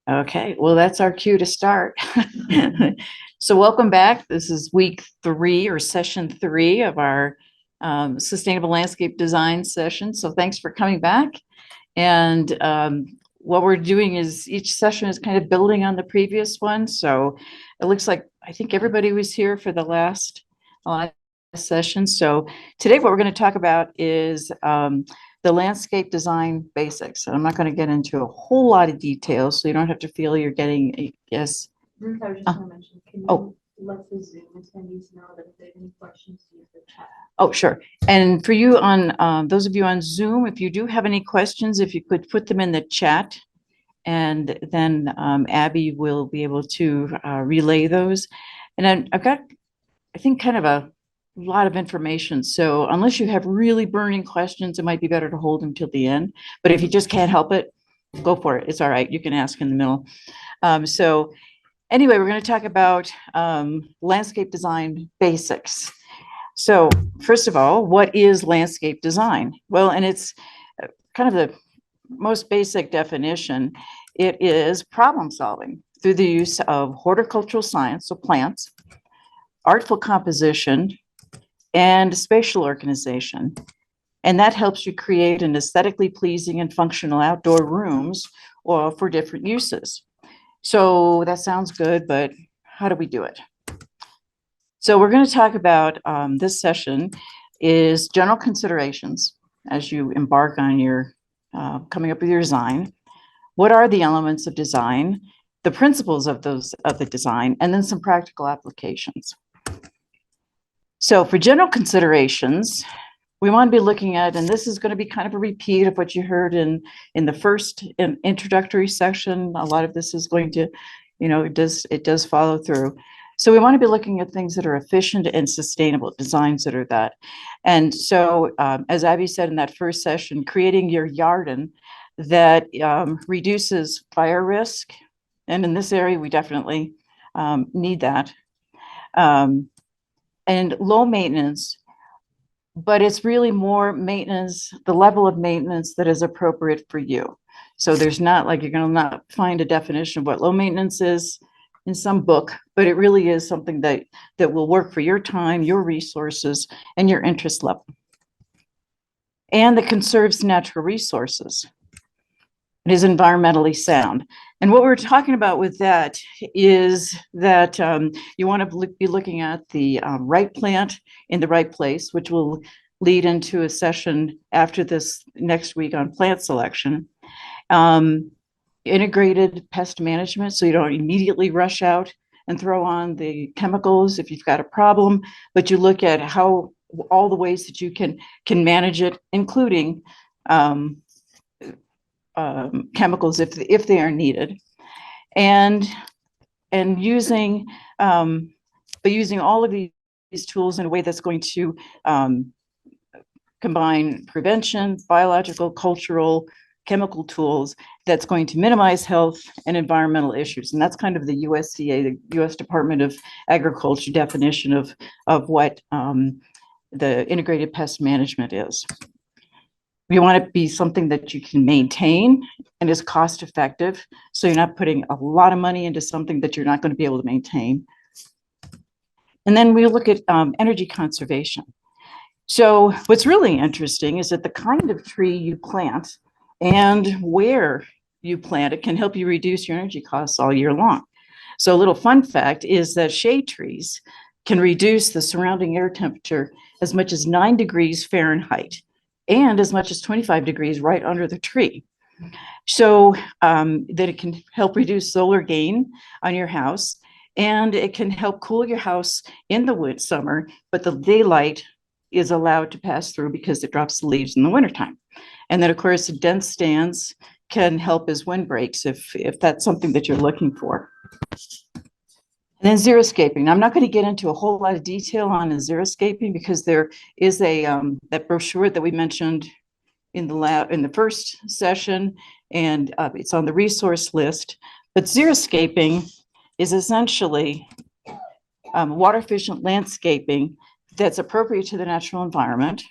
Okay, well, that's our cue to start. So welcome back. This is week 3 or session 3 of our sustainable landscape design session. So thanks for coming back. And what we're doing is each session is kind of building on the previous one. So it looks like I think everybody was here for the last session. So today what we're going to talk about is the landscape design basics. And I'm not going to get into a whole lot of details, so you don't have to feel you're getting a yes. Ruth, I was just going to mention, can you let the Zoom attendees know that if they have any questions, use the chat? Oh, sure. And for you on those of you on Zoom, if you do have any questions, if you could put them in the chat, and then Abby will be able to relay those. And I've got, I think, kind of a lot of information. So unless you have really burning questions, it might be better to hold them till the end. But if you just can't help it, go for it. It's all right. You can ask in the middle. So anyway, we're going to talk about landscape design basics. So first of all, what is landscape design? Well, and it's kind of the most basic definition. It is problem solving through the use of horticultural science, so plants, artful composition, and spatial organization. And that helps you create an aesthetically pleasing and functional outdoor rooms or for different uses. So that sounds good, but how do we do it? So we're going to talk about this session is general considerations as you embark on your coming up with your design. What are the elements of design, the principles of the design, and then some practical applications. So for general considerations, we want to be looking at, and this is going to be kind of a repeat of what you heard in the first introductory section. A lot of this is going to, it does follow through. So we want to be looking at things that are efficient and sustainable, designs that are that. And so, as Abby said in that first session, creating your garden that reduces fire risk. And in this area, we definitely need that. And low maintenance, but it's really more maintenance, the level of maintenance that is appropriate for you. So there's not like, you're going to not find a definition of what low maintenance is in some book, but it really is something that will work for your time, your resources, and your interest level. And that conserves natural resources. It is environmentally sound. And what we're talking about with that is that you want to be looking at the right plant in the right place, which will lead into a session after this next week on plant selection. Integrated pest management, so you don't immediately rush out and throw on the chemicals if you've got a problem, but you look at how all the ways that you can manage it, including chemicals if they are needed, and using all of these tools in a way that's going to combine prevention, biological, cultural, chemical tools that's going to minimize health and environmental issues. And that's kind of the USDA, the U.S. Department of Agriculture definition of what the integrated pest management is. You want it to be something that you can maintain and is cost effective. So you're not putting a lot of money into something that you're not going to be able to maintain. And then we look at energy conservation. So what's really interesting is that the kind of tree you plant and where you plant it can help you reduce your energy costs all year long. So a little fun fact is that shade trees can reduce the surrounding air temperature as much as 9 degrees Fahrenheit and as much as 25 degrees right under the tree. So that it can help reduce solar gain on your house, and it can help cool your house in the summer, but the daylight is allowed to pass through because it drops the leaves in the wintertime. And then, of course, dense stands can help as windbreaks if that's something that you're looking for. And then xeriscaping. Now, I'm not going to get into a whole lot of detail on the xeriscaping because there is a that brochure that we mentioned in the first session, and it's on the resource list. But xeriscaping is essentially water efficient landscaping that's appropriate to the natural environment,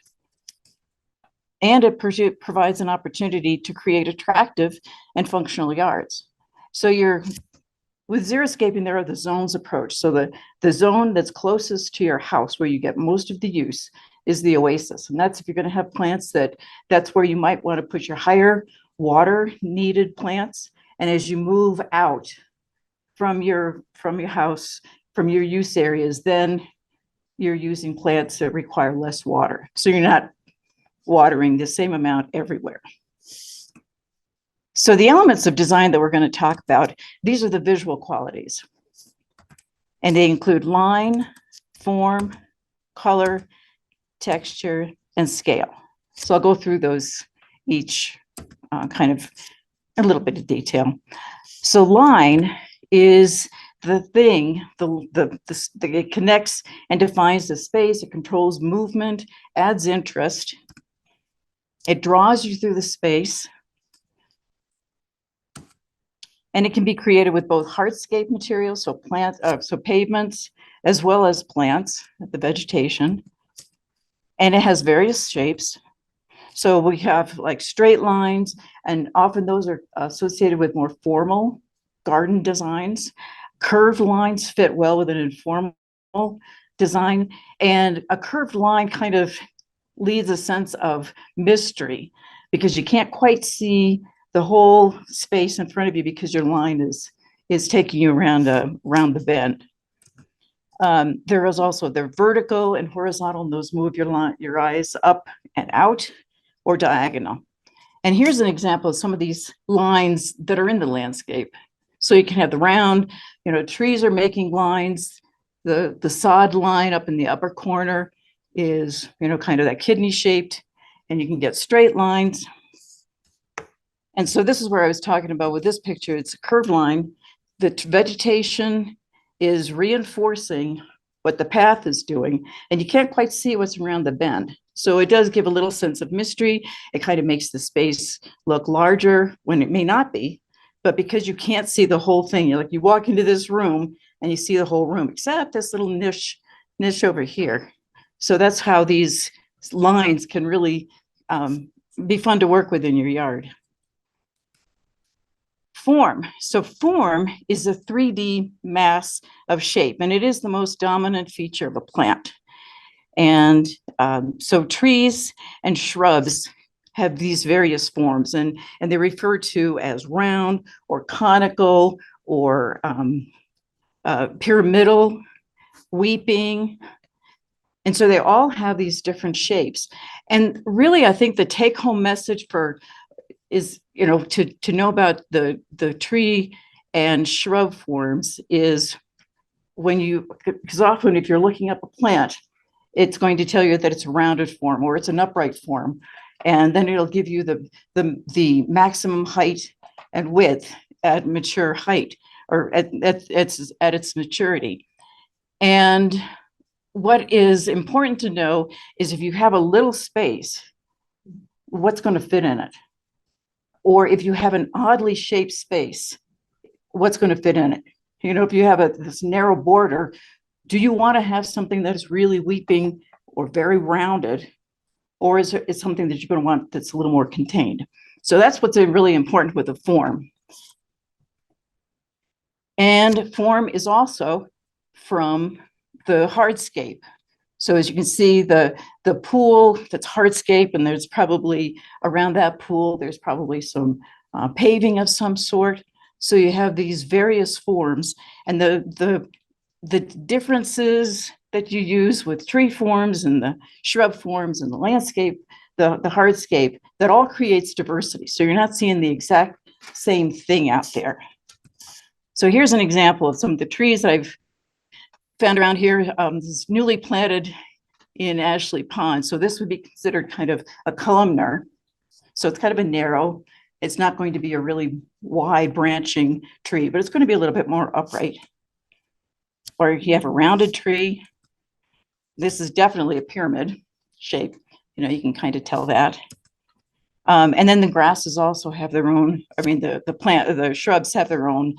and it provides an opportunity to create attractive and functional yards. So with xeriscaping, there are the zones approach. So the zone that's closest to your house where you get most of the use is the oasis. And that's if you're going to have plants that's where you might want to put your higher water needed plants. And as you move out from your house, from your use areas, then you're using plants that require less water. So you're not watering the same amount everywhere. So the elements of design that we're going to talk about, these are the visual qualities. And they include line, form, color, texture, and scale. So I'll go through those each kind of a little bit of detail. So line is the thing, it connects and defines the space, it controls movement, adds interest, it draws you through the space, and it can be created with both hardscape materials, so pavements, as well as plants, the vegetation. And it has various shapes. So we have like straight lines, and often those are associated with more formal garden designs. Curved lines fit well with an informal design, and a curved line kind of leaves a sense of mystery because you can't quite see the whole space in front of you because your line is taking you around the bend. There is also the vertical and horizontal, and those move your eyes up and out or diagonal. And here's an example of some of these lines that are in the landscape. So you can have the round, trees are making lines. The sod line up in the upper corner is, kind of that kidney shaped, and you can get straight lines. And so this is where I was talking about with this picture. It's a curved line. The vegetation is reinforcing what the path is doing, and you can't quite see what's around the bend. So it does give a little sense of mystery. It kind of makes the space look larger when it may not be, but because you can't see the whole thing, you walk into this room and you see the whole room, except this little niche over here. So that's how these lines can really be fun to work with in your yard. Form. So form is a 3D mass of shape, and it is the most dominant feature of a plant. And so trees and shrubs have these various forms, and they're referred to as round or conical or pyramidal, weeping. And so they all have these different shapes. And really, I think the take-home message is to know about the tree and shrub forms is because often if you're looking up a plant, it's going to tell you that it's a rounded form or it's an upright form, and then it'll give you the maximum height and width at mature height or at its maturity. And what is important to know is if you have a little space, what's going to fit in it? Or if you have an oddly shaped space, what's going to fit in it? If you have this narrow border, do you want to have something that is really weeping or very rounded? Or is it something that you're going to want that's a little more contained? So that's what's really important with the form. And form is also from the hardscape. So as you can see, the pool that's hardscape, and there's probably around that pool, there's probably some paving of some sort. So you have these various forms, and the differences that you use with tree forms and the shrub forms and the landscape, the hardscape, that all creates diversity. So you're not seeing the exact same thing out there. So here's an example of some of the trees that I've found around here. This is newly planted in Ashley Pond. So this would be considered kind of a columnar. So it's kind of a narrow, it's not going to be a really wide branching tree, but it's going to be a little bit more upright. Or you have a rounded tree. This is definitely a pyramid shape. You can kind of tell that. And then the grasses also have their own, the shrubs have their own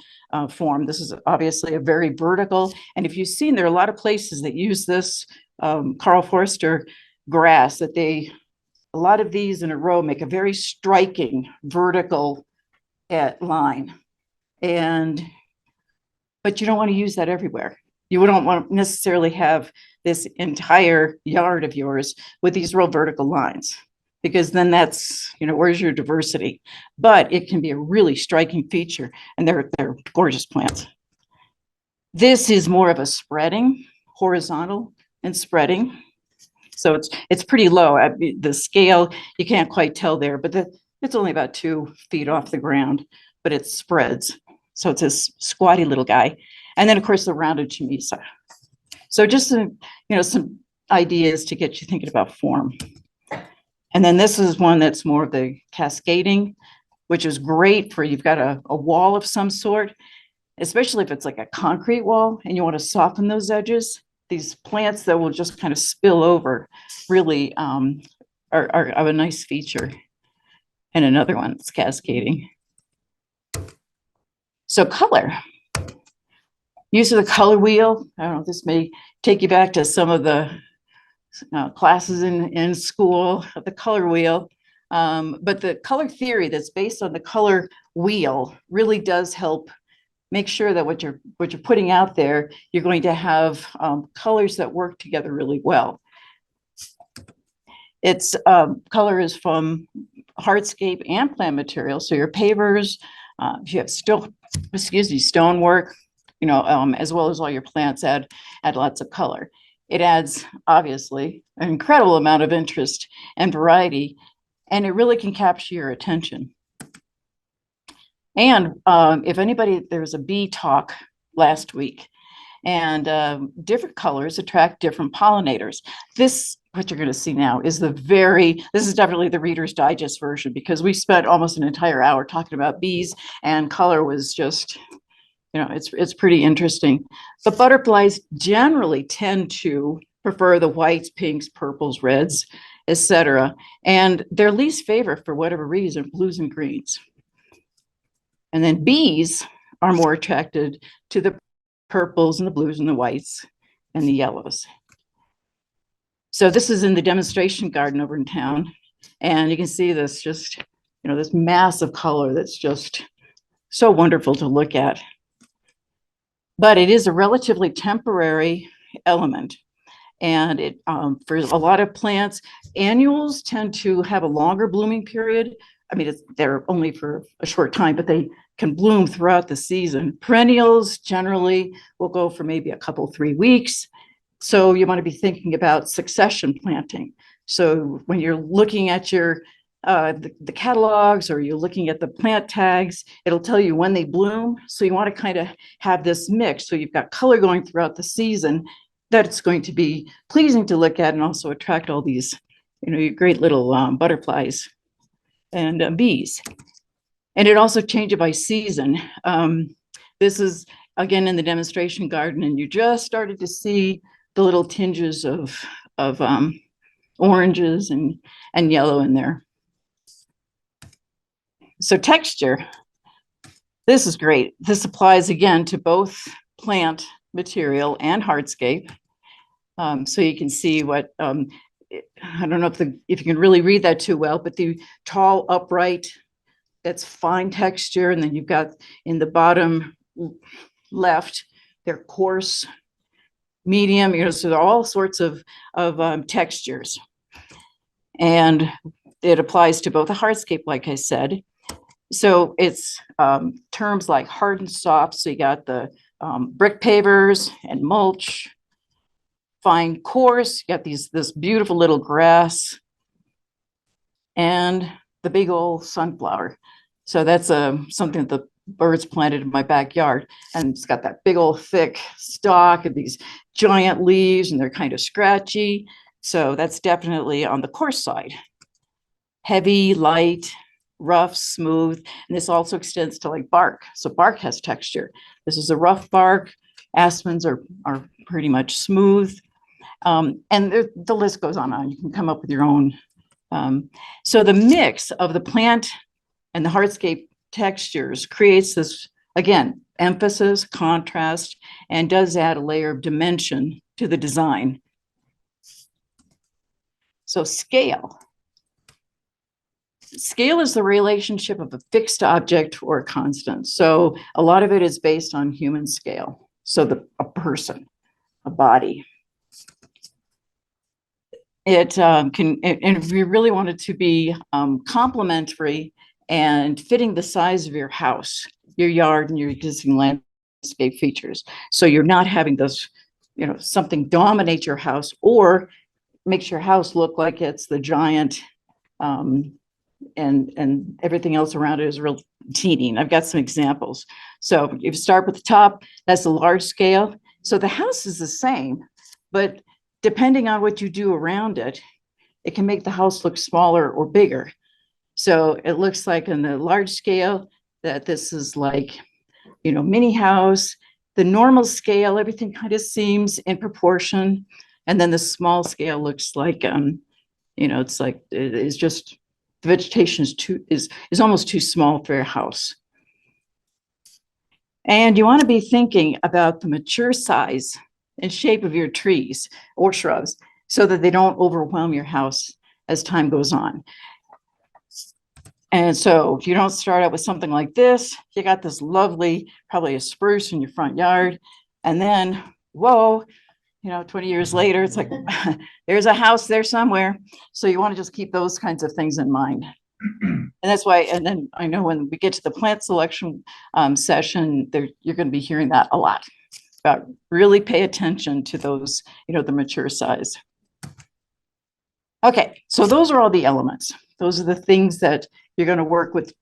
form. This is obviously a very vertical. And if you've seen, there are a lot of places that use this Carl Forster grass a lot of these in a row make a very striking vertical line. but you don't want to use that everywhere. You don't want to necessarily have this entire yard of yours with these real vertical lines, because then that's, where's your diversity? But it can be a really striking feature, and they're gorgeous plants. This is more of a spreading, horizontal and spreading. So it's pretty low. The scale, you can't quite tell there, but it's only about 2 feet off the ground, but it spreads. So it's a squatty little guy. And then, of course, the rounded chamisa. So just some ideas to get you thinking about form. And then this is one that's more of the cascading, which is great for, you've got a wall of some sort, especially if it's like a concrete wall and you want to soften those edges. These plants that will just kind of spill over really are a nice feature. And another one that's cascading. So color. Use of the color wheel. I don't know, this may take you back to some of the classes in school of the color wheel. But the color theory that's based on the color wheel really does help make sure that what you're putting out there, you're going to have colors that work together really well. Its color is from hardscape and plant material. So your pavers, if you have stonework, as well as all your plants add lots of color. It adds, obviously, an incredible amount of interest and variety, and it really can capture your attention. And if anybody, there was a bee talk last week, and different colors attract different pollinators. This, what you're going to see now, is this is definitely the Reader's Digest version, because we spent almost an entire hour talking about bees, and color was just, it's pretty interesting. But butterflies generally tend to prefer the whites, pinks, purples, reds, etc. And their least favorite, for whatever reason, blues and greens. And then bees are more attracted to the purples and the blues and the whites and the yellows. So this is in the demonstration garden over in town. And you can see this just, this massive color that's just so wonderful to look at. But it is a relatively temporary element. And it for a lot of plants, annuals tend to have a longer blooming period. I mean, they're only for a short time, but they can bloom throughout the season. Perennials generally will go for maybe a couple, 3 weeks. So you want to be thinking about succession planting. So when you're looking at your the catalogs, or you're looking at the plant tags, it'll tell you when they bloom. So you want to kind of have this mix. So you've got color going throughout the season that it's going to be pleasing to look at, and also attract all these, your great little butterflies and bees. And it also changes by season. This is, again, in the demonstration garden, and you just started to see the little tinges of oranges and yellow in there. So texture, this is great. This applies again to both plant material and hardscape. So you can see what, I don't know if you can really read that too well, but the tall, upright, that's fine texture. And then you've got in the bottom left, they're coarse, medium, so there are all sorts of textures. And it applies to both a hardscape, like I said. So it's terms like hard and soft. So you got the brick pavers and mulch, fine coarse, you got this beautiful little grass, and the big old sunflower. So that's something that the birds planted in my backyard, and it's got that big old thick stalk and these giant leaves, and they're kind of scratchy. So that's definitely on the coarse side. Heavy, light, rough, smooth, and this also extends to like bark. So bark has texture. This is a rough bark. Aspens are pretty much smooth. And the list goes on. You can come up with your own. So the mix of the plant and the hardscape textures creates this, again, emphasis, contrast, and does add a layer of dimension to the design. So scale. scale is the relationship of a fixed object or a constant. So a lot of it is based on human scale. So a person, a body. It can, and if you really want it to be complementary and fitting the size of your house, your yard, and your existing landscape features. So you're not having those, something dominate your house or makes your house look like it's the giant, and everything else around it is real teeny. And I've got some examples. So if you start with the top, that's a large scale. So the house is the same, but depending on what you do around it, it can make the house look smaller or bigger. So it looks like in the large scale that this is like, mini house. The normal scale, everything kind of seems in proportion. And then the small scale looks like, it's like, it's just, the vegetation is almost too small for your house. And you want to be thinking about the mature size and shape of your trees or shrubs so that they don't overwhelm your house as time goes on. And so you don't start out with something like this. You got this lovely, probably a spruce in your front yard. And then, whoa, 20 years later, it's like, there's a house there somewhere. So you want to just keep those kinds of things in mind. And that's why, and then I know when we get to the plant selection session, you're going to be hearing that a lot about really pay attention to those, the mature size. Okay, so those are all the elements. Those are the things that you're going to work with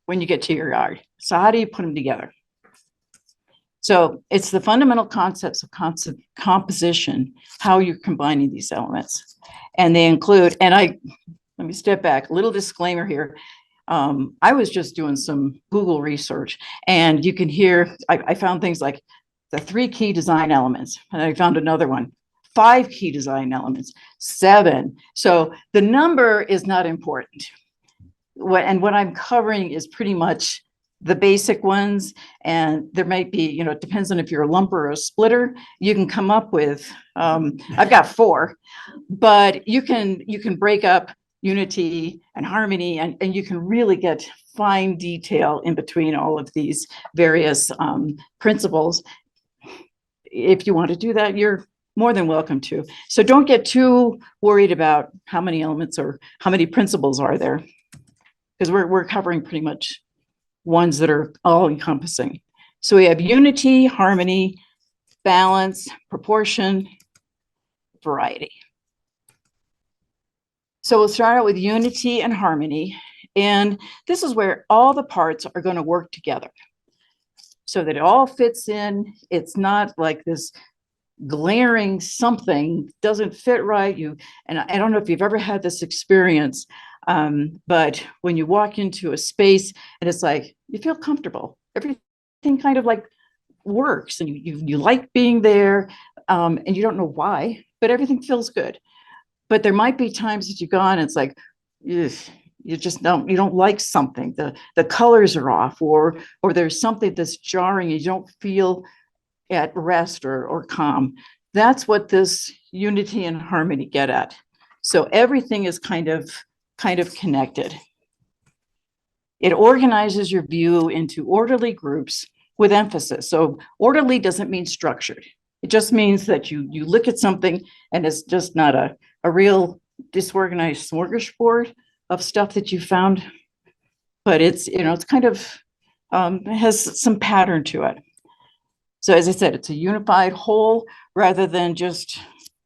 when you get to your yard. So how do you put them together? So it's the fundamental concepts of composition, how you're combining these elements. And they include, let me step back, a little disclaimer here. I was just doing some Google research, and you can hear, I found things like the 3 key design elements, and I found another one, 5 key design elements, 7. So the number is not important. What I'm covering is pretty much the basic ones, and there might be, it depends on if you're a lumper or a splitter, you can come up with, I've got 4, but you can break up unity and harmony, and you can really get fine detail in between all of these various principles. If you want to do that, you're more than welcome to. So don't get too worried about how many elements or how many principles are there, because we're covering pretty much ones that are all encompassing. So we have unity, harmony, balance, proportion, variety. So we'll start out with unity and harmony. And this is where all the parts are going to work together so that it all fits in. It's not like this glaring something doesn't fit right. And I don't know if you've ever had this experience, but when you walk into a space and it's like, you feel comfortable, everything kind of like works, and you like being there, and you don't know why, but everything feels good. But there might be times that you've gone, it's like, you don't like something, the colors are off, or there's something that's jarring, you don't feel at rest or calm. That's what this unity and harmony get at. So everything is kind of connected. It organizes your view into orderly groups with emphasis. So orderly doesn't mean structured. It just means that you look at something and it's just not a real disorganized smorgasbord of stuff that you found, but it's, it's kind of has some pattern to it. So as I said, it's a unified whole rather than just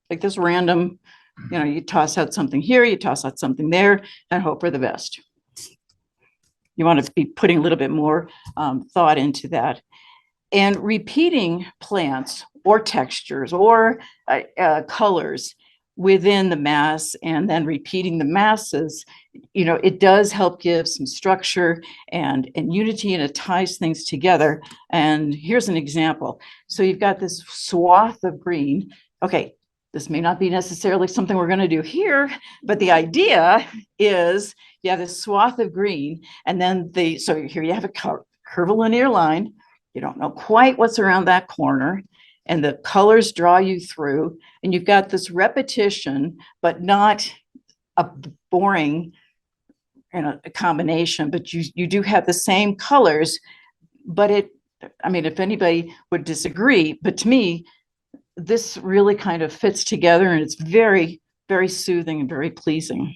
like this random, you toss out something here, you toss out something there, and hope for the best. You want to be putting a little bit more thought into that. And repeating plants or textures or colors within the mass, and then repeating the masses, it does help give some structure and unity, and it ties things together. And here's an example. So you've got this swath of green. Okay, this may not be necessarily something we're going to do here, but the idea is you have this swath of green, and then so here you have a curvilinear line. You don't know quite what's around that corner, and the colors draw you through, and you've got this repetition, but not a boring a combination, but you do have the same colors, but I mean, if anybody would disagree, but to me, this really kind of fits together and it's very, very soothing and very pleasing.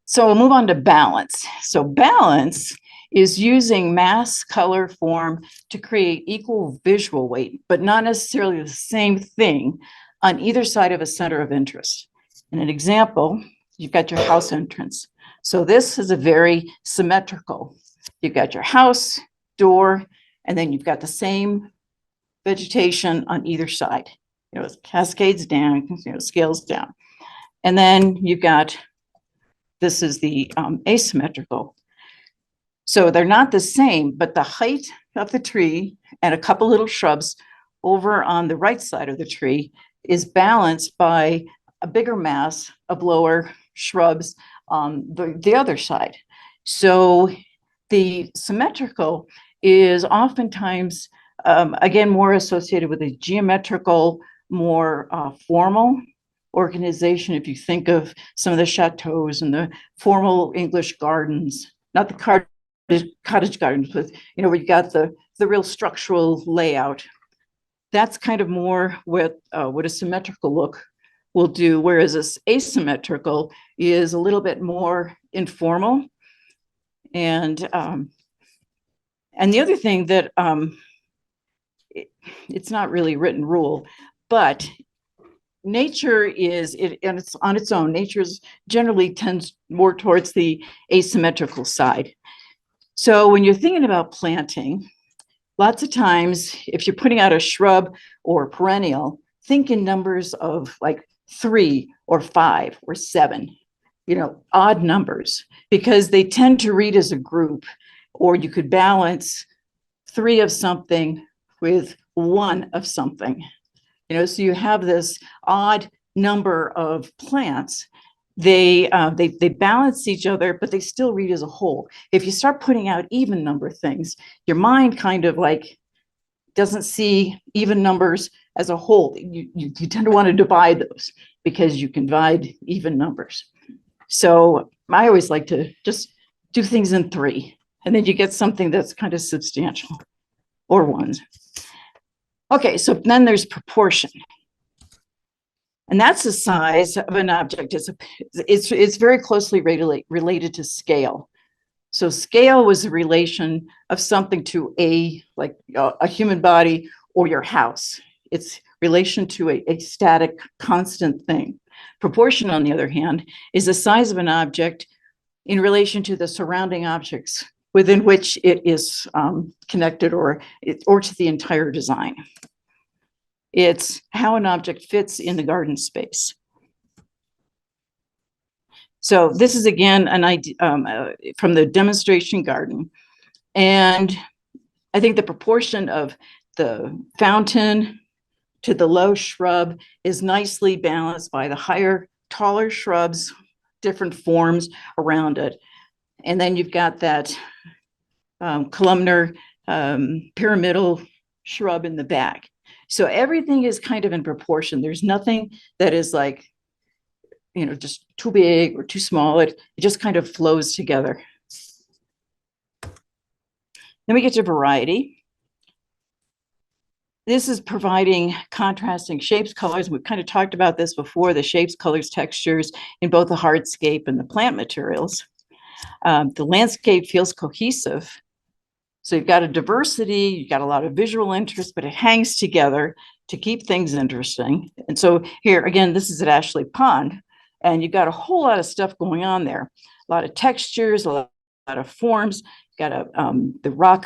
So we'll move on to balance. So balance is using mass, color, form to create equal visual weight, but not necessarily the same thing on either side of a center of interest. In an example, you've got your house entrance. So this is a very symmetrical. You've got your house, door, and then you've got the same vegetation on either side. You know, it cascades down, you know, scales down. And then you've got, this is the asymmetrical. So they're not the same, but the height of the tree and a couple little shrubs over on the right side of the tree is balanced by a bigger mass of lower shrubs on the other side. So the symmetrical is oftentimes, again, more associated with a geometrical, more formal organization. If you think of some of the chateaus and the formal English gardens, not the cottage gardens, but you know, where you got the real structural layout. That's kind of more what a symmetrical look will do, whereas this asymmetrical is a little bit more informal. And the other thing that it's not really written rule, but nature is and it's on its own. Nature generally tends more towards the asymmetrical side. So when you're thinking about planting, lots of times, if you're putting out a shrub or perennial, think in numbers of like 3 or 5 or 7, you know, odd numbers, because they tend to read as a group, or you could balance 3 of something with 1 of something. You know, so you have this odd number of plants. They balance each other, but they still read as a whole. If you start putting out even number things, your mind kind of like doesn't see even numbers as a whole. You tend to want to divide those because you can divide even numbers. So I always like to just do things in 3, and then you get something that's kind of substantial, or 1s. Okay, so then there's proportion. And that's the size of an object. It's very closely related to scale. So scale was a relation of something to like a human body or your house. It's relation to a static, constant thing. Proportion, on the other hand, is the size of an object in relation to the surrounding objects within which it is connected, or to the entire design. It's how an object fits in the garden space. So this is again an idea from the demonstration garden. And I think the proportion of the fountain to the low shrub is nicely balanced by the higher, taller shrubs, different forms around it. And then you've got that columnar pyramidal shrub in the back. So everything is kind of in proportion. There's nothing that is like, you know, just too big or too small. It just kind of flows together. Then we get to variety. This is providing contrasting shapes, colors. We've kind of talked about this before, the shapes, colors, textures in both the hardscape and the plant materials. The landscape feels cohesive. So you've got a diversity, you've got a lot of visual interest, but it hangs together to keep things interesting. And so here, again, this is at Ashley Pond, and you've got a whole lot of stuff going on there. A lot of textures, a lot of forms. You've got the rock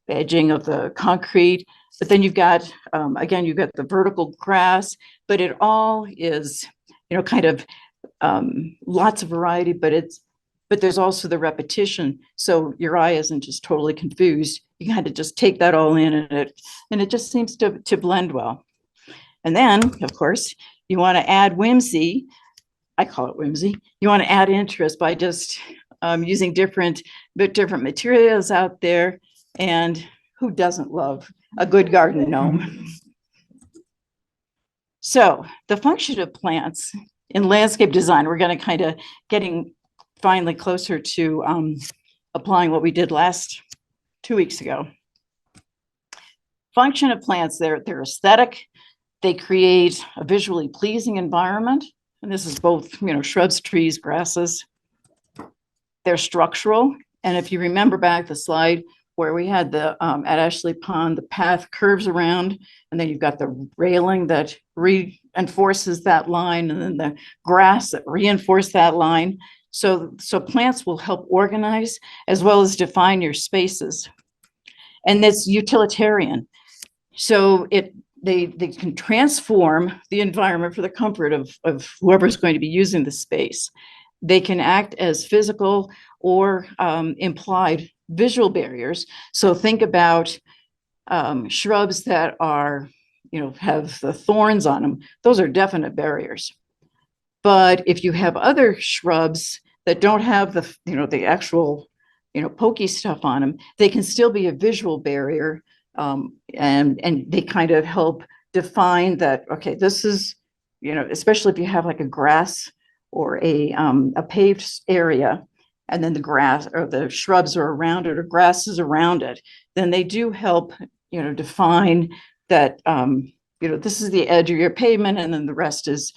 edging of the concrete, but then you've got, again, you've got the vertical grass, but it all is, you know, kind of lots of variety, but there's also the repetition. So your eye isn't just totally confused. You kind of just take that all in, and it just seems to blend well. And then, of course, you want to add whimsy. I call it whimsy. You want to add interest by just using different materials out there. And who doesn't love a good garden gnome? So the function of plants in landscape design, we're going to kind of getting finally closer to applying what we did 2 weeks ago. Function of plants, they're aesthetic. They create a visually pleasing environment. And this is both, shrubs, trees, grasses. They're structural. And if you remember back the slide where we had the, at Ashley Pond, the path curves around, and then you've got the railing that reinforces that line, and then the grass that reinforce that line. So plants will help organize as well as define your spaces. And it's utilitarian. So they can transform the environment for the comfort of whoever's going to be using the space. They can act as physical or implied visual barriers. So think about shrubs that are, have the thorns on them. Those are definite barriers. But if you have other shrubs that don't have the, the actual, pokey stuff on them, they can still be a visual barrier. And they kind of help define that, okay, this is, especially if you have like a grass or a paved area, and then the grass or the shrubs are around it or grass is around it, then they do help, define that, this is the edge of your pavement, and then the rest is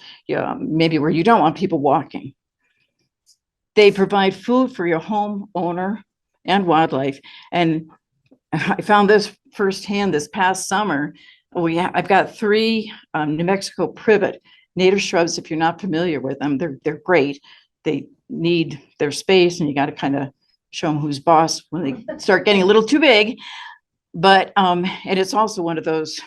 maybe where you don't want people walking. They provide food for your homeowner and wildlife. And I found this firsthand this past summer. I've got 3 New Mexico privet native shrubs. If you're not familiar with them, they're great. They need their space, and you got to kind of show them who's boss when they start getting a little too big. But and it's also one of those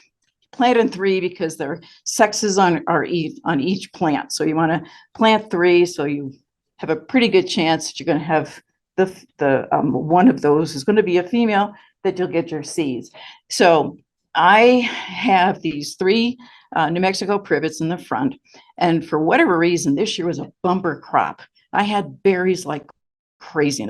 plant in 3 because their sexes on each plant. So you want to plant 3, so you have a pretty good chance that you're going to have the one of those is going to be a female that you'll get your seeds. So I have these 3 New Mexico privets in the front, and for whatever reason, this year was a bumper crop. I had berries like crazy.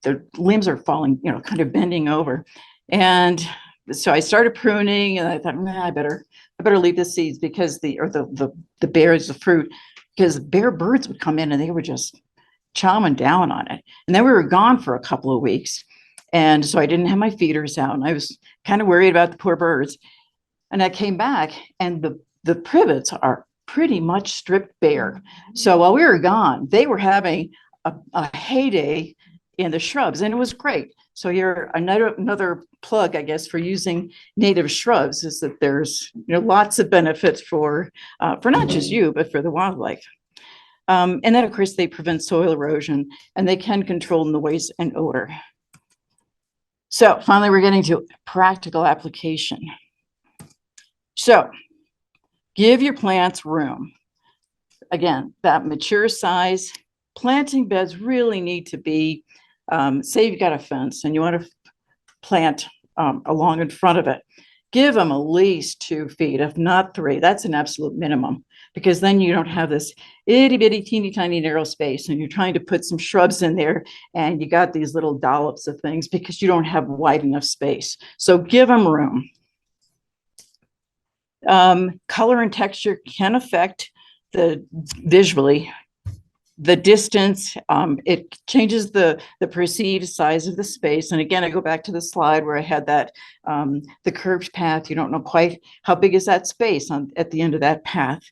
The limbs are falling, kind of bending over. And so I started pruning, and I thought, I better leave the seeds because the berries, the fruit, because bear birds would come in and they were just chowing down on it. And then we were gone for a couple of weeks. And so I didn't have my feeders out, and I was kind of worried about the poor birds. And I came back, and the privets are pretty much stripped bare. So while we were gone, they were having a heyday in the shrubs, and it was great. So you're another plug, I guess, for using native shrubs is that there's lots of benefits for not just you, but for the wildlife. And then, of course, they prevent soil erosion, and they can control noise and odor. So finally, we're getting to practical application. So give your plants room. Again, that mature size. Planting beds really need to be, say you've got a fence and you want to plant along in front of it. Give them at least 2 feet, if not 3. That's an absolute minimum, because then you don't have this itty bitty teeny tiny narrow space, and you're trying to put some shrubs in there, and you got these little dollops of things because you don't have wide enough space. So give them room. Color and texture can affect visually the distance. It changes the perceived size of the space. And again, I go back to the slide where I had that the curved path. You don't know quite how big is that space at the end of that path.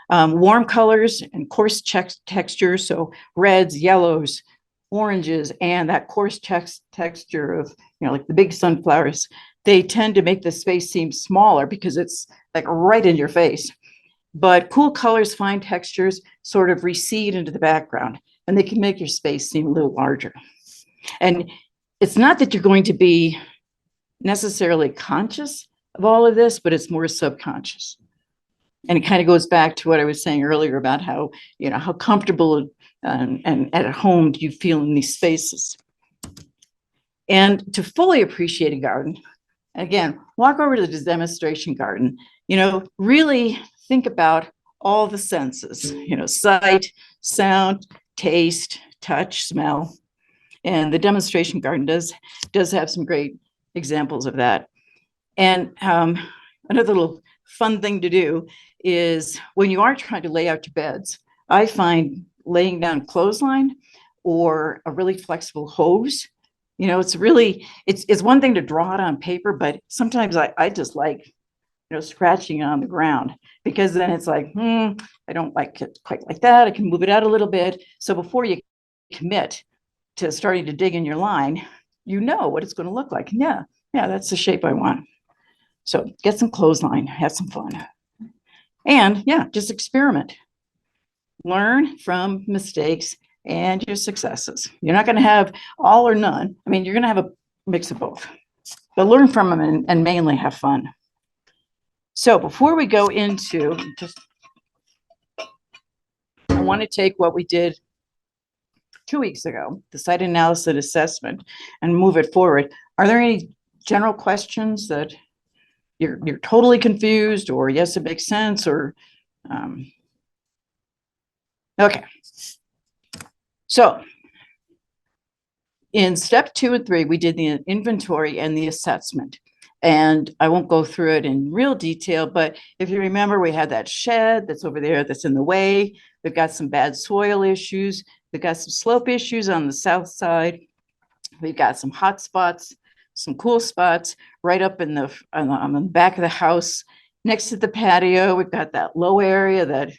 Warm colors and coarse textures, so reds, yellows, oranges, and that coarse texture of like the big sunflowers, they tend to make the space seem smaller because it's like right in your face. But cool colors, fine textures sort of recede into the background, and they can make your space seem a little larger. And it's not that you're going to be necessarily conscious of all of this, but it's more subconscious. And it kind of goes back to what I was saying earlier about how, how comfortable and at home do you feel in these spaces. And to fully appreciate a garden, again, walk over to the demonstration garden, really think about all the senses, sight, sound, taste, touch, smell. And the demonstration garden does have some great examples of that. And another little fun thing to do is when you are trying to lay out your beds, I find laying down clothesline or a really flexible hose. You know, it's really, it's one thing to draw it on paper, but sometimes I just like, you know, scratching it on the ground, because then it's like, I don't like it quite like that. I can move it out a little bit. So before you commit to starting to dig in your line, you know what it's going to look like. Yeah, that's the shape I want. So get some clothesline, have some fun. And yeah, just experiment. Learn from mistakes and your successes. You're not going to have all or none. I mean, you're going to have a mix of both, but learn from them and mainly have fun. So before we go into, I want to take what we did 2 weeks ago, the site analysis assessment, and move it forward. Are there any general questions that you're totally confused, or yes, it makes sense, or okay. So in step 2 and 3, we did the inventory and the assessment. And I won't go through it in real detail, but if you remember, we had that shed that's over there that's in the way. We've got some bad soil issues. We've got some slope issues on the south side. We've got some hot spots, some cool spots right up in on the back of the house. Next to the patio, we've got that low area that,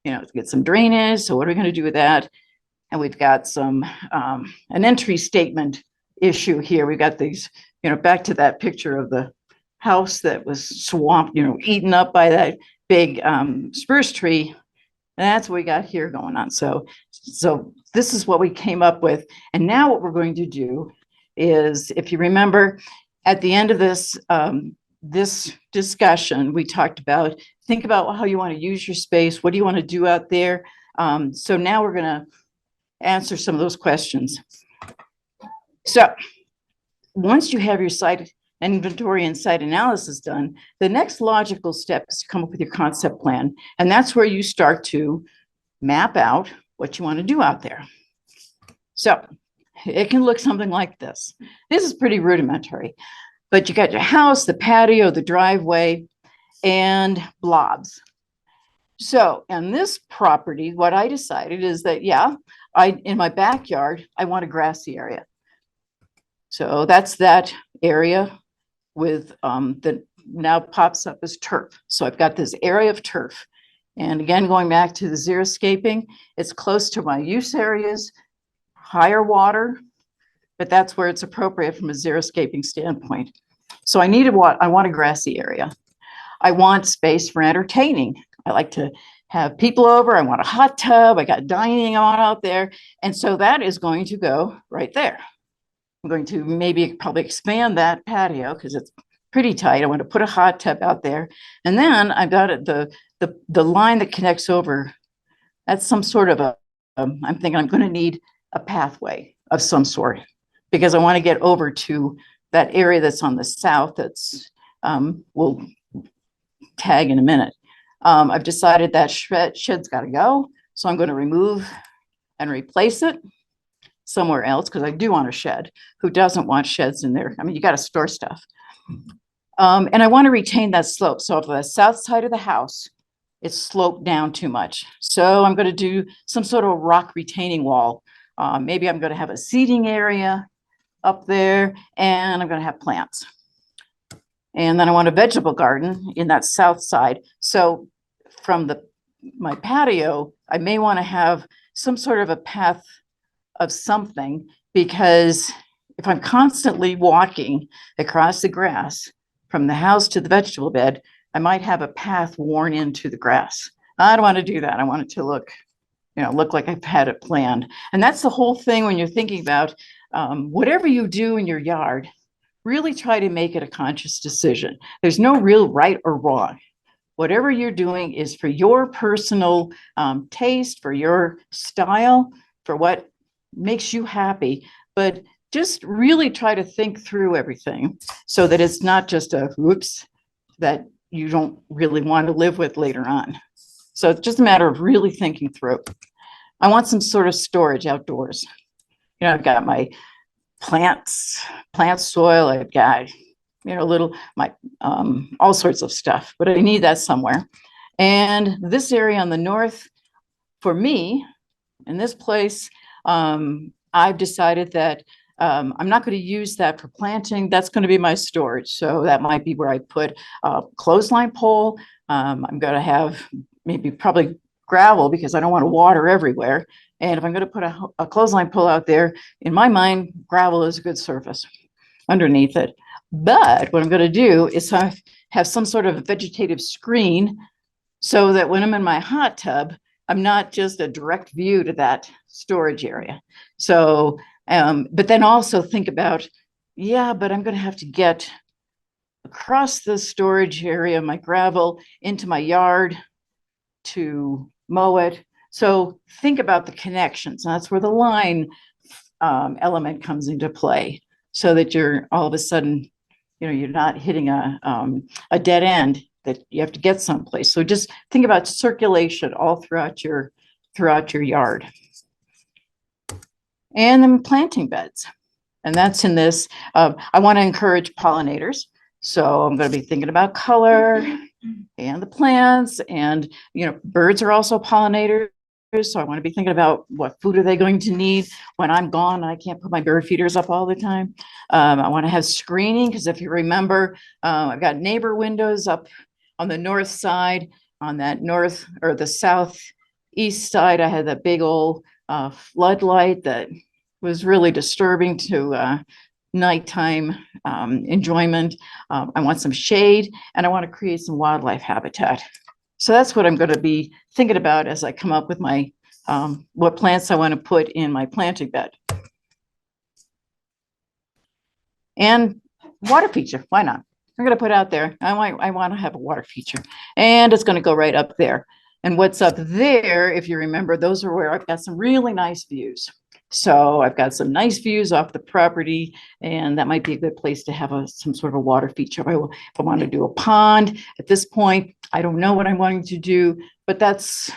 you know, get some drainage. So what are we going to do with that? And we've got some, an entry statement issue here. We've got these, you know, back to that picture of the house that was swamped, you know, eaten up by that big spruce tree. And that's what we got here going on. So this is what we came up with. And now what we're going to do is, if you remember, at the end of this, this discussion, we talked about, think about how you want to use your space. What do you want to do out there? So now we're going to answer some of those questions. So once you have your site inventory and site analysis done, the next logical step is to come up with your concept plan. And that's where you start to map out what you want to do out there. So it can look something like this. This is pretty rudimentary, but you got your house, the patio, the driveway, and blobs. So in this property, what I decided is that, yeah, in my backyard, I want a grassy area. So that's that area with that now pops up as turf. So I've got this area of turf. And again, going back to the xeriscaping, it's close to my use areas, higher water, but that's where it's appropriate from a xeriscaping standpoint. So I want a grassy area. I want space for entertaining. I like to have people over. I want a hot tub. I got dining on out there. And so that is going to go right there. I'm going to maybe probably expand that patio because it's pretty tight. I want to put a hot tub out there. And then I've got the line that connects over. That's some sort of I'm thinking I'm going to need a pathway of some sort, because I want to get over to that area that's on the south. That's we'll tag in a minute. I've decided that shed's got to go. So I'm going to remove and replace it somewhere else, because I do want a shed. Who doesn't want sheds in there? I mean, you got to store stuff. And I want to retain that slope. So if the south side of the house, it's sloped down too much. So I'm going to do some sort of rock retaining wall. Maybe I'm going to have a seating area up there, and I'm going to have plants. And then I want a vegetable garden in that south side. So from my patio, I may want to have some sort of a path of something, because if I'm constantly walking across the grass from the house to the vegetable bed, I might have a path worn into the grass. I don't want to do that. I want it to look like I've had it planned. And that's the whole thing when you're thinking about whatever you do in your yard, really try to make it a conscious decision. There's no real right or wrong. Whatever you're doing is for your personal taste, for your style, for what makes you happy. But just really try to think through everything so that it's not just a whoops that you don't really want to live with later on. So it's just a matter of really thinking through. I want some sort of storage outdoors. You know, I've got my plant soil. I've got, all sorts of stuff, but I need that somewhere. And this area on the north, for me, in this place, I've decided that I'm not going to use that for planting. That's going to be my storage. So that might be where I put a clothesline pole. I'm going to have probably gravel because I don't want to water everywhere. And if I'm going to put a clothesline pole out there, in my mind, gravel is a good surface underneath it. But what I'm going to do is have some sort of vegetative screen so that when I'm in my hot tub, I'm not just a direct view to that storage area. So, but then also think about, yeah, but I'm going to have to get across the storage area, my gravel, into my yard to mow it. So think about the connections. That's where the line element comes into play, so that you're all of a sudden, you're not hitting a dead end, that you have to get someplace. So just think about circulation all throughout your yard. And then planting beds. And that's in this. I want to encourage pollinators. So I'm going to be thinking about color and the plants, and birds are also pollinators. So I want to be thinking about what food are they going to need when I'm gone. I can't put my bird feeders up all the time. I want to have screening because if you remember, I've got neighbor windows up on the north side. On that north or the southeast side, I had that big old floodlight that was really disturbing to nighttime enjoyment. I want some shade, and I want to create some wildlife habitat. So that's what I'm going to be thinking about as I come up with my what plants I want to put in my planting bed. And water feature, why not? I'm going to put out there, I want to have a water feature, and it's going to go right up there. And what's up there, if you remember, those are where I've got some really nice views. So I've got some nice views off the property, and that might be a good place to have some sort of a water feature. If I want to do a pond at this point, I don't know what I'm wanting to do, but that's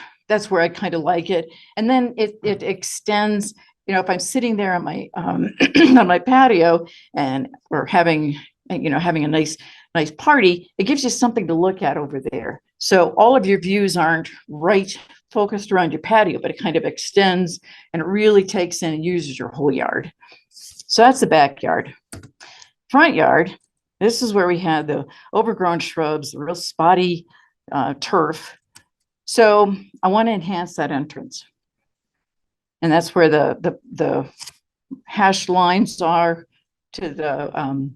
where I kind of like it. And then it extends, if I'm sitting there on my on my patio and we're having a nice party, it gives you something to look at over there. So all of your views aren't right focused around your patio, but it kind of extends and it really takes in and uses your whole yard. So that's the backyard. Front yard, this is where we had the overgrown shrubs, the real spotty turf. So I want to enhance that entrance. And that's where the hashed lines are to the,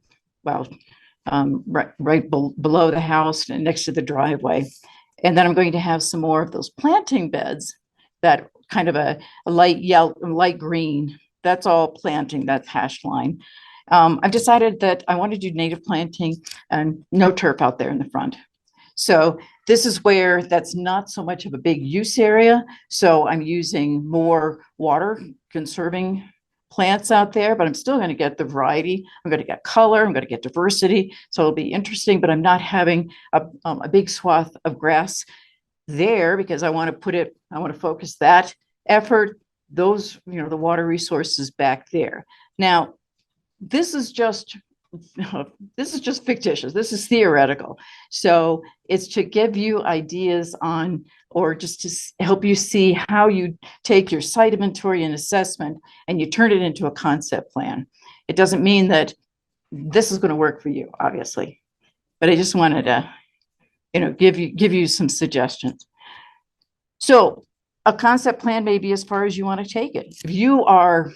right below the house and next to the driveway. And then I'm going to have some more of those planting beds, that kind of a light yellow, light green. That's all planting, that's hash line. I've decided that I want to do native planting and no turf out there in the front. So this is where that's not so much of a big use area. So I'm using more water conserving plants out there, but I'm still going to get the variety. I'm going to get color. I'm going to get diversity. So it'll be interesting, but I'm not having a big swath of grass there because I want to focus that effort, those, the water resources back there. Now, this is just fictitious. This is theoretical. So it's to give you ideas on, or just to help you see how you take your site inventory and assessment and you turn it into a concept plan. It doesn't mean that this is going to work for you, obviously, but I just wanted to, give you some suggestions. So a concept plan may be as far as you want to take it. If you are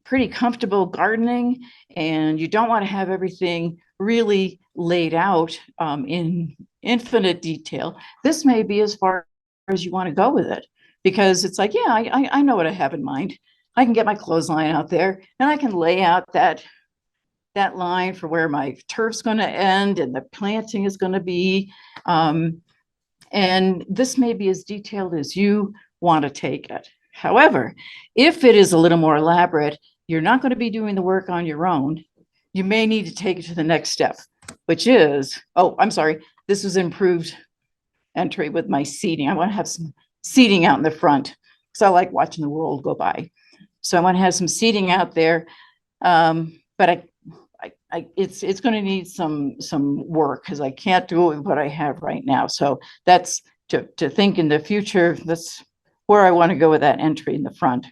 pretty comfortable gardening and you don't want to have everything really laid out in infinite detail, this may be as far as you want to go with it, because it's like, yeah, I know what I have in mind. I can get my clothesline out there and I can lay out that line for where my turf's going to end and the planting is going to be. And this may be as detailed as you want to take it. However, if it is a little more elaborate, you're not going to be doing the work on your own. You may need to take it to the next step, which is, this is improved entry with my seating. I want to have some seating out in the front because I like watching the world go by. So I want to have some seating out there, but it's going to need some work because I can't do it with what I have right now. So that's to think in the future. That's where I want to go with that entry in the front.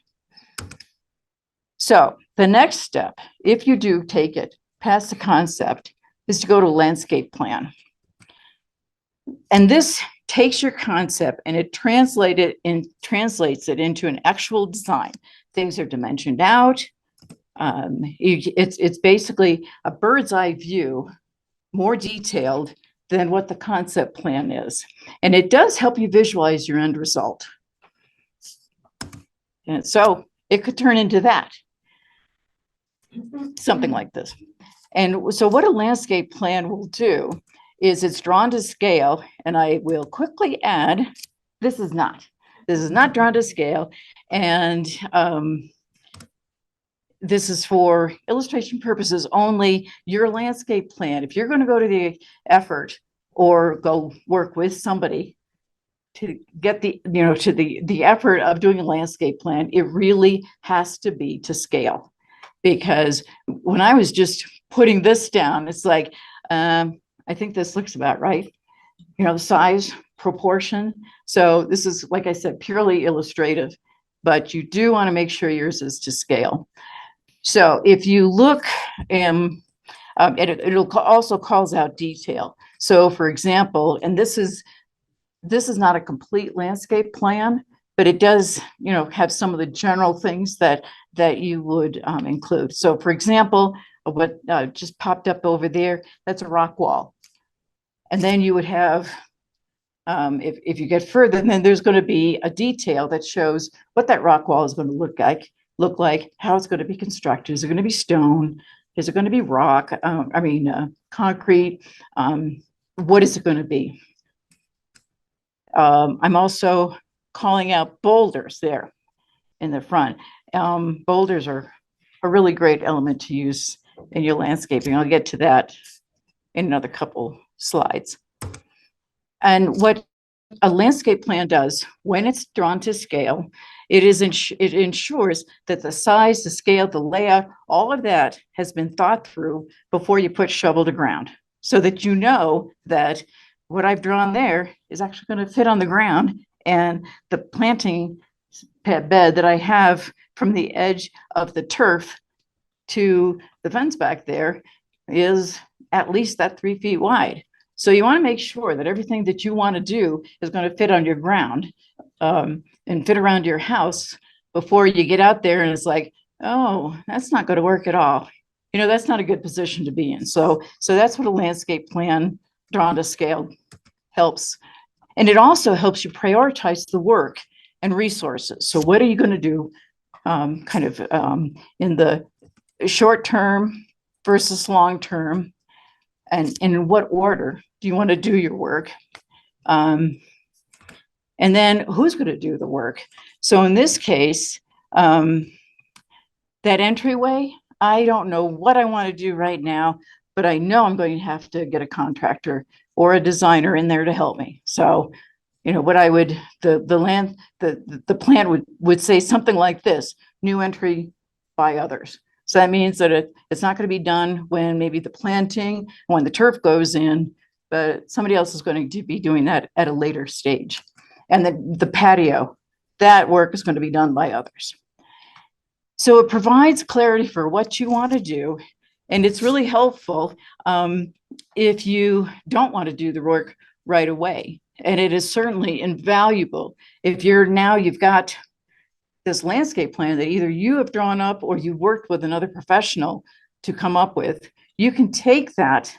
So the next step, if you do take it past the concept, is to go to landscape plan. And this takes your concept and it translates it into an actual design. Things are dimensioned out. It's basically a bird's eye view, more detailed than what the concept plan is. And it does help you visualize your end result. And so it could turn into that, something like this. And so what a landscape plan will do is it's drawn to scale, and I will quickly add, this is not drawn to scale. And this is for illustration purposes only. Your landscape plan, if you're going to go to the effort or go work with somebody to get the, to the effort of doing a landscape plan, it really has to be to scale. Because when I was just putting this down, it's like, I think this looks about right. The size, proportion. So this is, like I said, purely illustrative, but you do want to make sure yours is to scale. So if you look, it'll also calls out detail. So for example, and this is not a complete landscape plan, but it does, have some of the general things that you would include. So for example, what just popped up over there, that's a rock wall. And then you would have, if you get further, then there's going to be a detail that shows what that rock wall is going to look like, how it's going to be constructed. Is it going to be stone? Is it going to be rock? Concrete? What is it going to be? I'm also calling out boulders there in the front. Boulders are a really great element to use in your landscaping. I'll get to that in another couple slides. And what a landscape plan does when it's drawn to scale, it ensures that the size, the scale, the layout, all of that has been thought through before you put shovel to ground, so that you know that what I've drawn there is actually going to fit on the ground, and the planting bed that I have from the edge of the turf to the fence back there is at least that 3 feet wide. So you want to make sure that everything that you want to do is going to fit on your ground and fit around your house before you get out there and it's like, oh, that's not going to work at all. That's not a good position to be in. So that's what a landscape plan drawn to scale helps. And it also helps you prioritize the work and resources. So what are you going to do in the short term versus long term, and in what order do you want to do your work? And then who's going to do the work? So in this case, that entryway, I don't know what I want to do right now, but I know I'm going to have to get a contractor or a designer in there to help me. So, what I would, the plan would say something like this: new entry by others. So that means that it's not going to be done when maybe the planting, when the turf goes in, but somebody else is going to be doing that at a later stage. And the patio, that work is going to be done by others. So it provides clarity for what you want to do. And it's really helpful if you don't want to do the work right away. And it is certainly invaluable if you've got this landscape plan that either you have drawn up or you worked with another professional to come up with. You can take that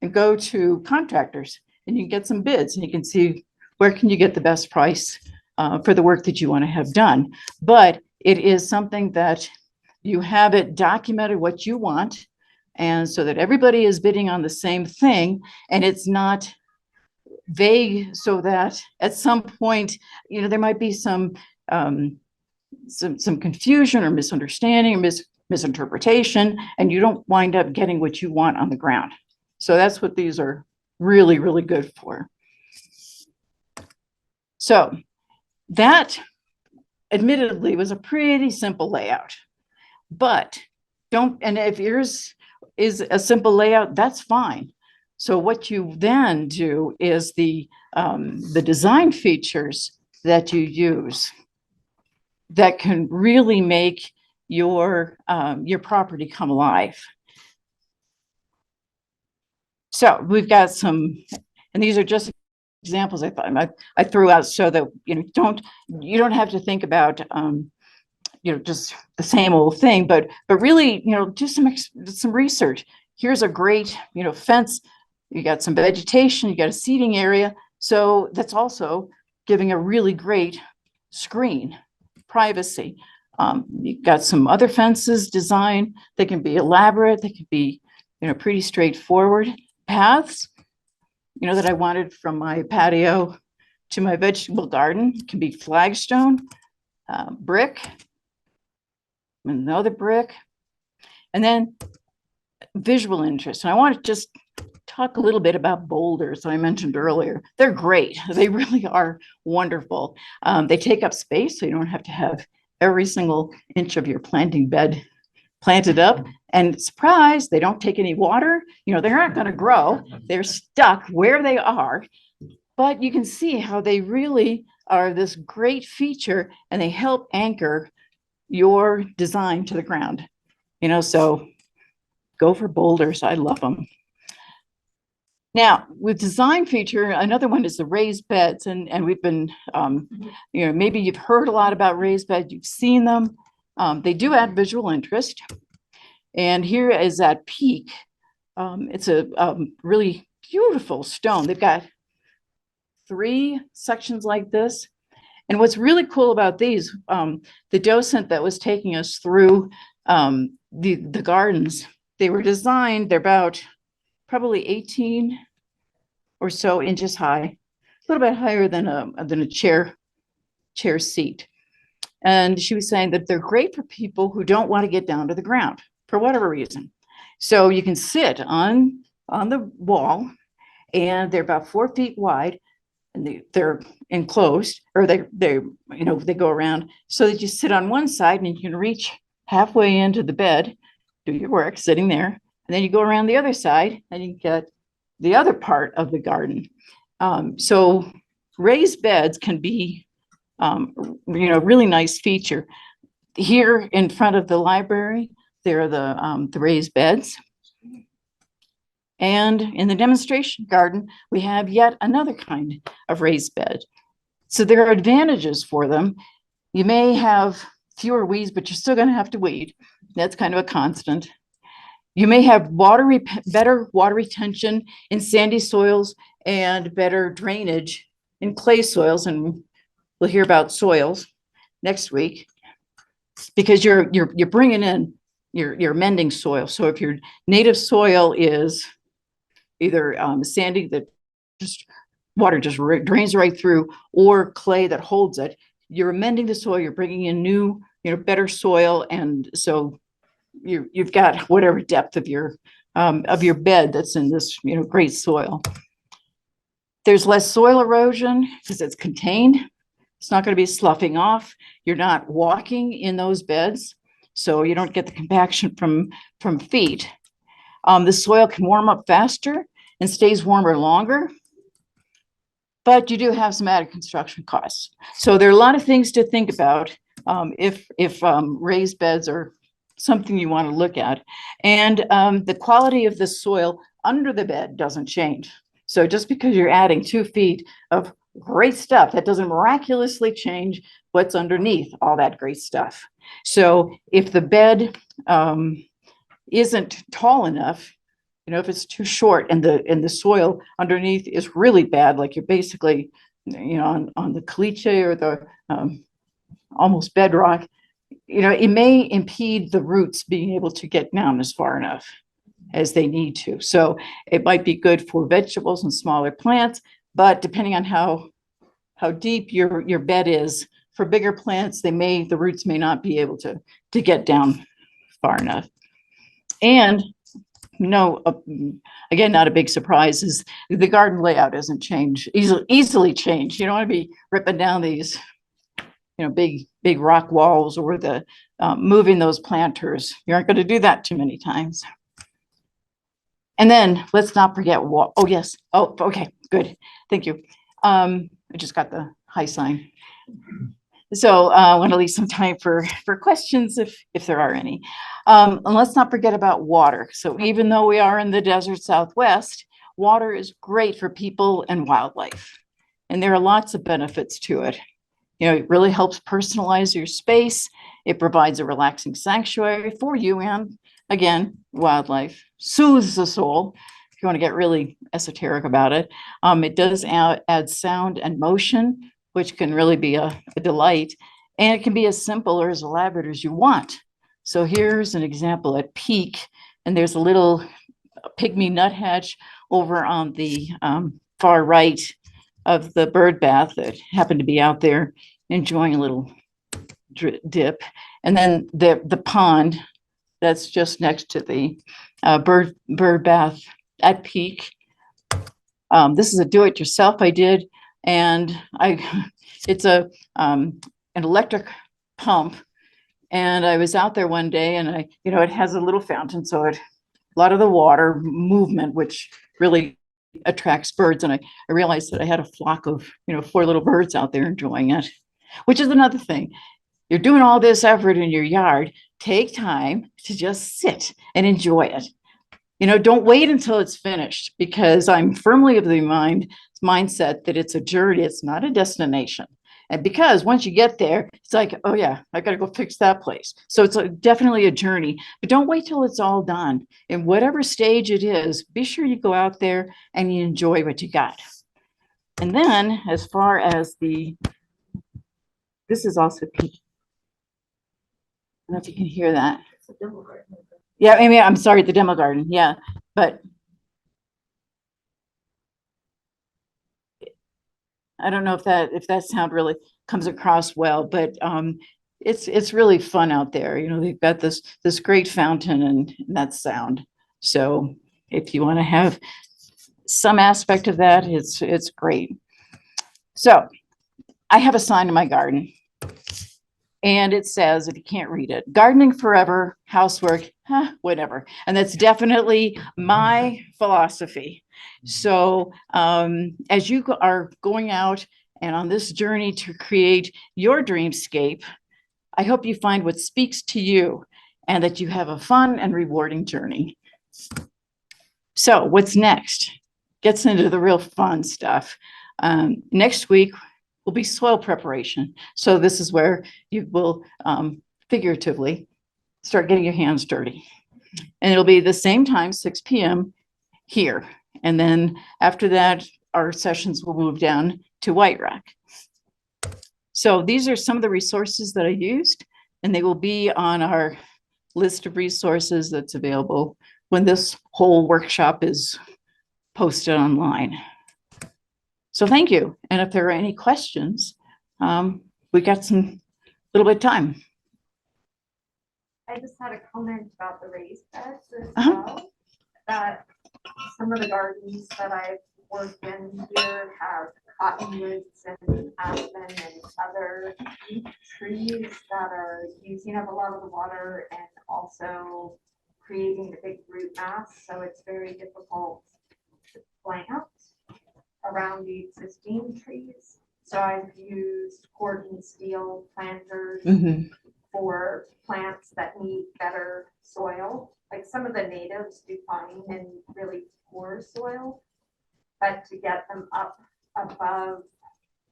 and go to contractors and you can get some bids and you can see where can you get the best price for the work that you want to have done. But it is something that you have it documented what you want, and so that everybody is bidding on the same thing and it's not vague, so that at some point, there might be some confusion or misunderstanding or misinterpretation, and you don't wind up getting what you want on the ground. So that's what these are really, really good for. So that admittedly was a pretty simple layout, but and if yours is a simple layout, that's fine. So what you then do is the design features that you use that can really make your property come alive. So we've got some, and these are just examples I thought I threw out so that you don't have to think about just the same old thing, but really do some research. Here's a great fence. You got some vegetation. You got a seating area. So that's also giving a really great screen, privacy. You've got some other fences designed. They can be elaborate. They can be pretty straightforward. Paths that I wanted from my patio to my vegetable garden can be flagstone, brick, another brick, and then visual interest. And I want to just talk a little bit about boulders that I mentioned earlier. They're great. They really are wonderful. They take up space, so you don't have to have every single inch of your planting bed planted up. And surprise, they don't take any water. They're not going to grow. They're stuck where they are. But you can see how they really are this great feature, and they help anchor your design to the ground. So go for boulders. I love them. Now, with design feature, another one is the raised beds. And we've been, maybe you've heard a lot about raised beds. You've seen them. They do add visual interest. And here is that peak. It's a really beautiful stone. They've got 3 sections like this. And what's really cool about these, the docent that was taking us through the gardens, they were designed, they're about probably 18 or so inches high, a little bit higher than a chair seat. And she was saying that they're great for people who don't want to get down to the ground for whatever reason. So you can sit on the wall, and they're about 4 feet wide, and they're enclosed, or they go around so that you sit on one side and you can reach halfway into the bed, do your work sitting there, and then you go around the other side and you get the other part of the garden. So raised beds can be really nice feature. Here in front of the library, there are the raised beds. And in the demonstration garden, we have yet another kind of raised bed. So there are advantages for them. You may have fewer weeds, but you're still going to have to weed. That's kind of a constant. You may have better water retention in sandy soils and better drainage in clay soils. And we'll hear about soils next week, because you're bringing in, you're mending soil. So if your native soil is either sandy that water just drains right through, or clay that holds it, you're amending the soil, you're bringing in new, better soil. And so you've got whatever depth of your bed that's in this, great soil. There's less soil erosion because it's contained. It's not going to be sloughing off. You're not walking in those beds, so you don't get the compaction from feet. The soil can warm up faster and stays warmer longer, but you do have some added construction costs. So there are a lot of things to think about if raised beds are something you want to look at. And the quality of the soil under the bed doesn't change. So just because you're adding 2 feet of great stuff, that doesn't miraculously change what's underneath all that great stuff. So if the bed isn't tall enough, if it's too short and the soil underneath is really bad, like you're basically, on the caliche or the almost bedrock, it may impede the roots being able to get down as far enough as they need to. So it might be good for vegetables and smaller plants, but depending on how deep your bed is, for bigger plants, the roots may not be able to get down far enough. And again, not a big surprise is the garden layout isn't easily changed. You don't want to be ripping down these, big rock walls, or moving those planters. You aren't going to do that too many times. And then let's not forget oh, yes. Oh, okay, good. Thank you. I just got the high sign. So I want to leave some time for questions if there are any. And let's not forget about water. So even though we are in the desert Southwest, water is great for people and wildlife. And there are lots of benefits to it. You know, it really helps personalize your space. It provides a relaxing sanctuary for you and, again, wildlife. Soothes the soul, if you want to get really esoteric about it. It does add sound and motion, which can really be a delight. And it can be as simple or as elaborate as you want. So here's an example at peak, and there's a little pygmy nuthatch over on the far right of the bird bath that happened to be out there enjoying a little dip. And then the pond that's just next to the bird bath at peak. This is a do-it-yourself I did, and it's an electric pump. And I was out there one day, and it has a little fountain, so a lot of the water movement, which really attracts birds. And I realized that I had a flock of 4 little birds out there enjoying it, which is another thing. You're doing all this effort in your yard. Take time to just sit and enjoy it. Don't wait until it's finished, because I'm firmly of the mindset that it's a journey. It's not a destination. And because once you get there, it's like, oh yeah, I got to go fix that place. So it's definitely a journey, but don't wait till it's all done. In whatever stage it is, be sure you go out there and you enjoy what you got. And then as far as this is also peak. I don't know if you can hear that. Yeah, maybe I'm sorry, the demo garden. Yeah, but I don't know if that sound really comes across well, but it's really fun out there. They've got this great fountain and that sound. So if you want to have some aspect of that, it's great. So I have a sign in my garden. And it says, if you can't read it, gardening forever, housework, whatever. And that's definitely my philosophy. So as you are going out and on this journey to create your dreamscape, I hope you find what speaks to you and that you have a fun and rewarding journey. So what's next? Gets into the real fun stuff. Next week will be soil preparation. So this is where you will figuratively start getting your hands dirty. And it'll be the same time, 6 p.m. here. And then after that, our sessions will move down to White Rock. So these are some of the resources that I used, and they will be on our list of resources that's available when this whole workshop is posted online. So thank you. And if there are any questions, we got some little bit of time. I just had a comment about the raised beds as well. That some of the gardens that I've worked in here have cottonwoods and aspen and other trees that are using up a lot of the water and also creating a big root mass. So it's very difficult to plant around the existing trees. So I've used cord and steel planters for plants that need better soil. Like some of the natives do fine in really poor soil, but to get them up above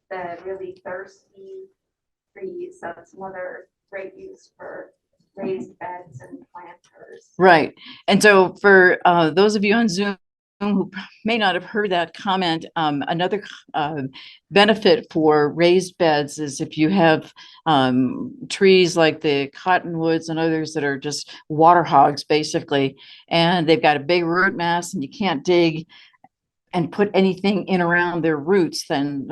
the really thirsty trees, that's another great use for raised beds and planters. Right. And so for those of you on Zoom who may not have heard that comment, another benefit for raised beds is if you have trees like the cottonwoods and others that are just water hogs, basically, and they've got a big root mass and you can't dig and put anything in around their roots, then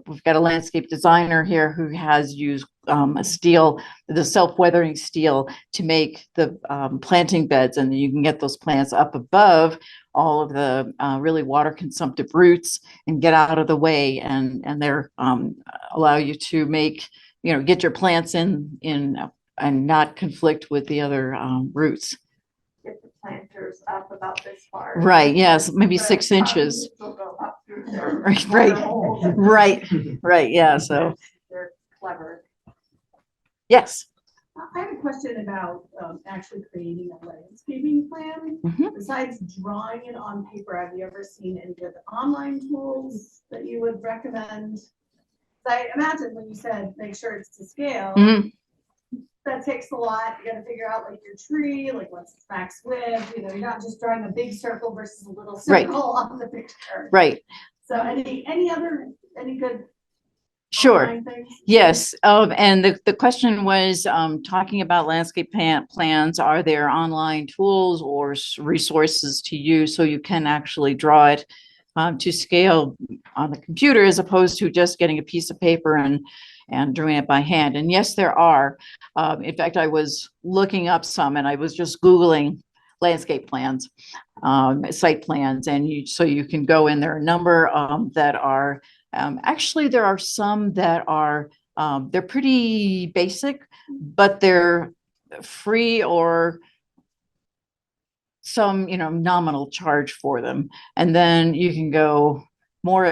we've got a landscape designer here who has used a steel, the self-weathering steel, to make the planting beds, and you can get those plants up above all of the really water consumptive roots and get out of the way, and they're allow you to make, get your plants in and not conflict with the other roots. Get the planters up about this far. Right, yes, maybe 6 inches. Right, yeah, so. They're clever. Yes. I have a question about actually creating a landscaping plan. Mhm. Besides drawing it on paper, have you ever seen any good online tools that you would recommend? I imagine when you said make sure it's to scale, Mhm. that takes a lot. You gotta figure out like your tree, like what's its max width, you know, you're not just drawing a big circle versus a little Right. circle on the picture. Right. So any good Sure. online things? Yes. And the question was talking about landscape plans. Are there online tools or resources to use so you can actually draw it to scale on the computer as opposed to just getting a piece of paper and doing it by hand? And yes, there are. In fact, I was looking up some and I was just Googling landscape plans, site plans, and so you can go in. There are a number that are actually, there are some that are, they're pretty basic, but they're free or some, nominal charge for them. And then you can go more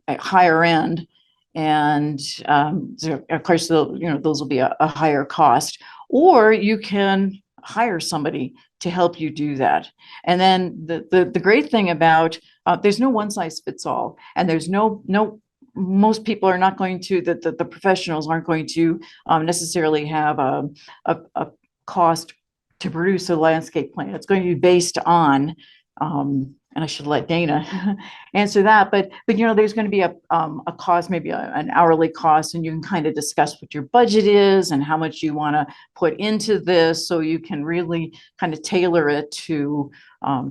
at higher end. And so of course, those will be a higher cost. Or you can hire somebody to help you do that. And then the great thing about there's no one size fits all, and there's no most people are not going to the professionals aren't going to necessarily have a cost to produce a landscape plan. It's going to be based on, and I should let Dana answer that, but there's going to be a cost, maybe an hourly cost, and you can kind of discuss what your budget is and how much you want to put into this, so you can really kind of tailor it to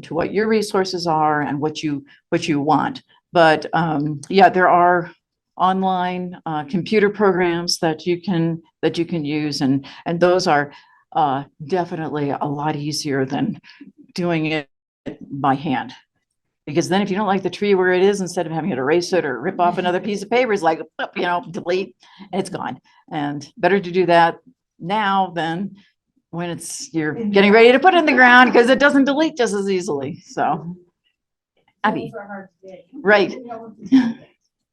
what your resources are and what you want. But yeah, there are online computer programs that you can use, and those are definitely a lot easier than doing it by hand. Because then if you don't like the tree where it is, instead of having to erase it or rip off another piece of paper, it's like, delete, and it's gone. And better to do that now than when you're getting ready to put it in the ground, because it doesn't delete just as easily. So, Abby. Right.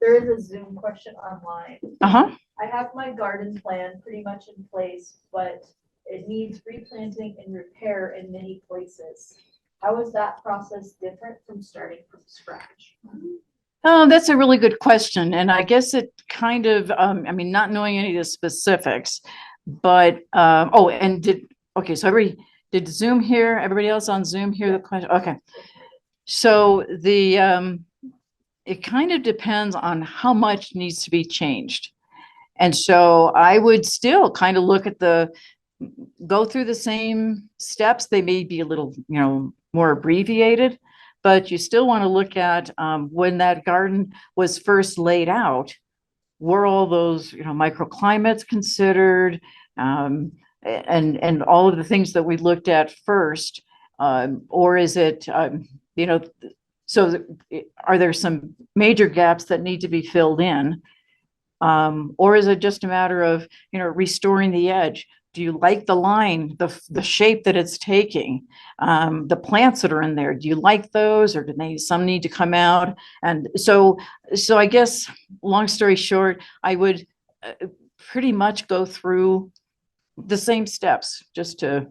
There is a Zoom question online. Uh-huh. I have my garden plan pretty much in place, but it needs replanting and repair in many places. How is that process different from starting from scratch? Oh, that's a really good question. And I guess it kind of, not knowing any of the specifics, but, so did Zoom hear, everybody else on Zoom hear the question? Okay. So it kind of depends on how much needs to be changed. And so I would still kind of go through the same steps. They may be a little, more abbreviated, but you still want to look at when that garden was first laid out, were all those, microclimates considered, and all of the things that we looked at first, or is it, so are there some major gaps that need to be filled in? Or is it just a matter of, restoring the edge? Do you like the line, the shape that it's taking? The plants that are in there, do you like those, or some need to come out? And so I guess, long story short, I would pretty much go through the same steps just to,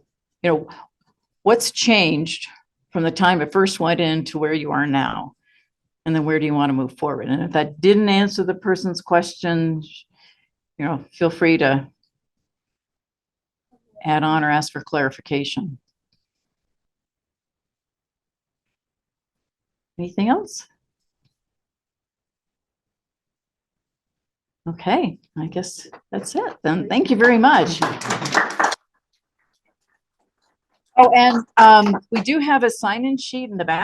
what's changed from the time it first went in to where you are now. And then where do you want to move forward? And if that didn't answer the person's question, feel free to add on or ask for clarification. Anything else? Okay, I guess that's it then. Thank you very much. Oh, and we do have a sign-in sheet in the back.